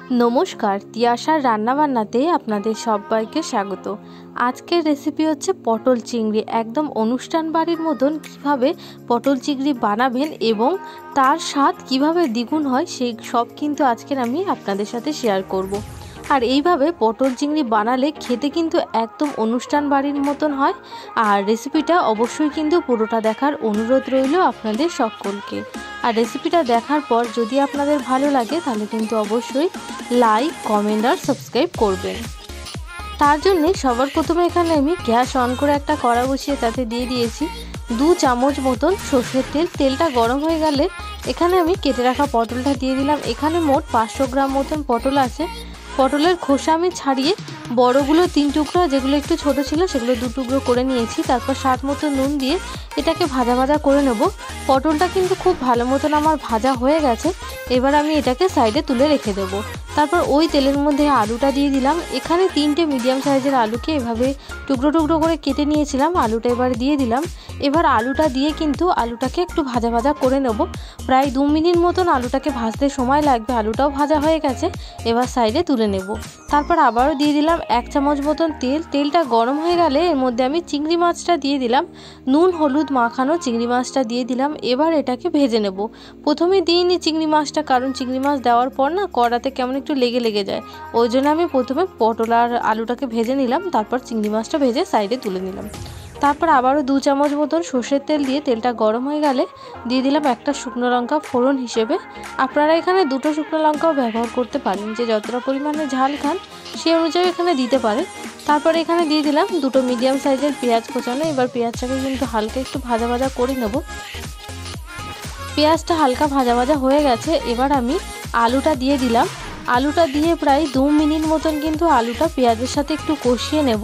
নমস্কার, তিয়াশার রান্নাবান্নাতে আপনাদের সবাইকে স্বাগত। আজকের রেসিপি হচ্ছে পটল চিংড়ি। একদম অনুষ্ঠান বাড়ির মতন কিভাবে পটল চিংড়ি বানাবেন এবং তার স্বাদ কিভাবে দ্বিগুণ হয় সেই সব কিন্তু আজকের আমি আপনাদের সাথে শেয়ার করব। আর এইভাবে পটল চিংড়ি বানালে খেতে কিন্তু একদম অনুষ্ঠান বাড়ির মতন হয়। আর রেসিপিটা অবশ্যই কিন্তু পুরোটা দেখার অনুরোধ রইল আপনাদের সকলকে। আর রেসিপিটা দেখার পর যদি আপনাদের ভালো লাগে তাহলে কিন্তু অবশ্যই লাইক, কমেন্ট আর সাবস্ক্রাইব করবেন। তার জন্য সবার প্রথমে এখানে আমি গ্যাস অন করে একটা কড়া বসিয়ে তাতে দিয়ে দিয়েছি 2 চামচ মতন সর্ষের তেল। তেলটা গরম হয়ে গেলে এখানে আমি কেটে রাখা পটলটা দিয়ে দিলাম। এখানে মোট 500 গ্রাম মতন পটল আছে। পটলের খোসা আমি ছাড়িয়ে বড়গুলো 3 টুকরো, যেগুলো একটু ছোট ছিল সেগুলো 2 টুকরো করে নিয়েছি। তারপর স্বাদ মতো নুন দিয়ে এটাকে ভাজা ভাজা করে নেব। পটলটা কিন্তু খুব ভালো মতন আমার ভাজা হয়ে গেছে। এবার আমি এটাকে সাইডে তুলে রেখে দেব। তারপর ওই তেলের মধ্যে আলুটা দিয়ে দিলাম। এখানে 3টে মিডিয়াম সাইজের আলুকে এভাবে টুকরো টুকরো করে কেটে নিয়েছিলাম। আলুটা এবার দিয়ে দিলাম। এবার আলুটা দিয়ে কিন্তু আলুটাকে একটু ভাজা ভাজা করে নেব। প্রায় 2 মিনিট মতন আলুটাকে ভাজতে সময় লাগবে। আলুটাও ভাজা হয়ে গেছে, এবার সাইডে তুলে নেব। তারপর আবারও দিয়ে দিলাম 1 চামচ মতন তেল। তেলটা গরম হয়ে গেলে এর মধ্যে আমি চিংড়ি মাছটা দিয়ে দিলাম। নুন হলুদ মাখানো চিংড়ি মাছটা দিয়ে দিলাম। এবার এটাকে ভেজে নেব। প্রথমে দিইনি চিংড়ি মাছটা, কারণ চিংড়ি মাছ দেওয়ার পর না কড়াতে কেমন একটু লেগে যায়। ওই জন্য আমি প্রথমে পটল আর আলুটাকে ভেজে নিলাম, তারপর চিংড়ি মাছটা ভেজে সাইডে তুলে নিলাম। তারপর আবারও 2 চামচ মতন সর্ষের তেল দিয়ে তেলটা গরম হয়ে গেলে দিয়ে দিলাম একটা শুকনো লঙ্কা ফোড়ন হিসেবে। আপনারা এখানে 2টো শুকনো লঙ্কাও ব্যবহার করতে পারেন, যে যতটা পরিমাণে ঝাল খান সেই অনুযায়ী এখানে দিতে পারেন। তারপরে এখানে দিয়ে দিলাম 2টো মিডিয়াম সাইজের পেঁয়াজ কোচানো। এবার পেঁয়াজটাকে কিন্তু হালকা একটু ভাজা ভাজা করে নেব। পেঁয়াজটা হালকা ভাজা ভাজা হয়ে গেছে, এবার আমি আলুটা দিয়ে দিলাম। আলুটা দিয়ে প্রায় 2 মিনিট মতন কিন্তু আলুটা পেঁয়াজের সাথে একটু কষিয়ে নেব।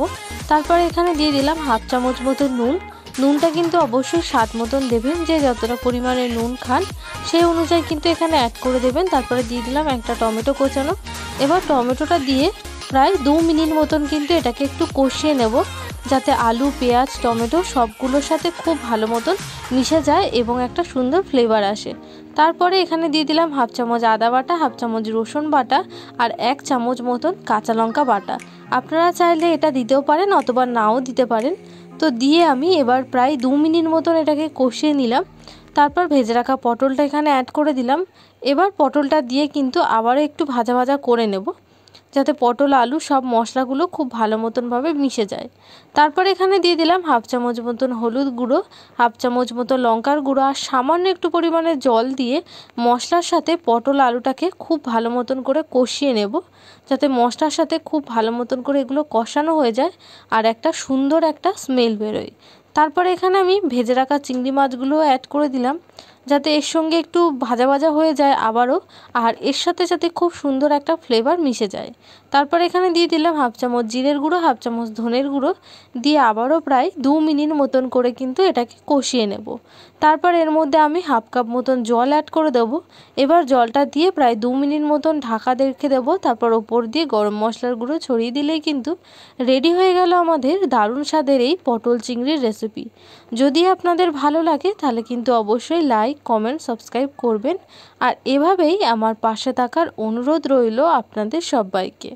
তারপরে এখানে দিয়ে দিলাম 1/2 চামচ মতন নুন। নুনটা কিন্তু অবশ্যই স্বাদ মতন দেবেন, যে যতটা পরিমাণে নুন খান সেই অনুযায়ী কিন্তু এখানে অ্যাড করে দেবেন। তারপরে দিয়ে দিলাম একটা টমেটো কোচানো। এবার টমেটোটা দিয়ে প্রায় 2 মিনিট মতন কিন্তু এটাকে একটু কষিয়ে নেব, যাতে আলু পেঁয়াজ টমেটো সবগুলোর সাথে খুব ভালো মতন মিশে যায় এবং একটা সুন্দর ফ্লেভার আসে। তারপরে এখানে দিয়ে দিলাম 1/2 চামচ আদা বাটা, 1/2 চামচ রসুন বাটা আর 1 চামচ মতন কাঁচা লঙ্কা বাটা। আপনারা চাইলে এটা দিতেও পারেন অথবা নাও দিতে পারেন। তো দিয়ে আমি এবার প্রায় 2 মিনিট মতন এটাকে কষিয়ে নিলাম। তারপর ভেজে রাখা পটলটা এখানে অ্যাড করে দিলাম। এবার পটলটা দিয়ে কিন্তু আবারও একটু ভাজা ভাজা করে নেব, যাতে পটল আলু সব মশলাগুলো খুব ভালো মতনভাবে মিশে যায়। তারপর এখানে দিয়ে দিলাম 1/2 চামচ মতন হলুদ গুঁড়ো, 1/2 চামচ মতো লঙ্কার গুঁড়ো আর সামান্য একটু পরিমাণে জল দিয়ে মশলার সাথে পটল আলুটাকে খুব ভালো মতন করে কষিয়ে নেব, যাতে মশলার সাথে খুব ভালো মতন করে এগুলো কষানো হয়ে যায় আর একটা সুন্দর একটা স্মেল বেরোয়। তারপরে এখানে আমি ভেজে রাখা চিংড়ি মাছগুলো অ্যাড করে দিলাম, যাতে এর সঙ্গে একটু ভাজা ভাজা হয়ে যায় আবারও, আর এর সাথে সাথে খুব সুন্দর একটা ফ্লেভার মিশে যায়। তারপর এখানে দিয়ে দিলাম 1/2 চামচ জিরের গুঁড়ো, 1/2 চামচ ধনের গুঁড়ো দিয়ে আবারও প্রায় 2 মিনিট মতন করে কিন্তু এটাকে কষিয়ে নেব। তারপর এর মধ্যে আমি 1/2 কাপ মতন জল অ্যাড করে দেব। এবার জলটা দিয়ে প্রায় 2 মিনিট মতন ঢাকা রেখে দেবো। তারপর ওপর দিয়ে গরম মশলার গুঁড়ো ছড়িয়ে দিলেই কিন্তু রেডি হয়ে গেল আমাদের দারুণ স্বাদের এই পটল চিংড়ির রেসিপি। যদি আপনাদের ভালো লাগে তাহলে কিন্তু অবশ্যই লাইক, কমেন্ট, সাবস্ক্রাইব করবেন। আর এভাবেই আমার পাশে থাকার অনুরোধ রইল আপনাদের সবাইকে।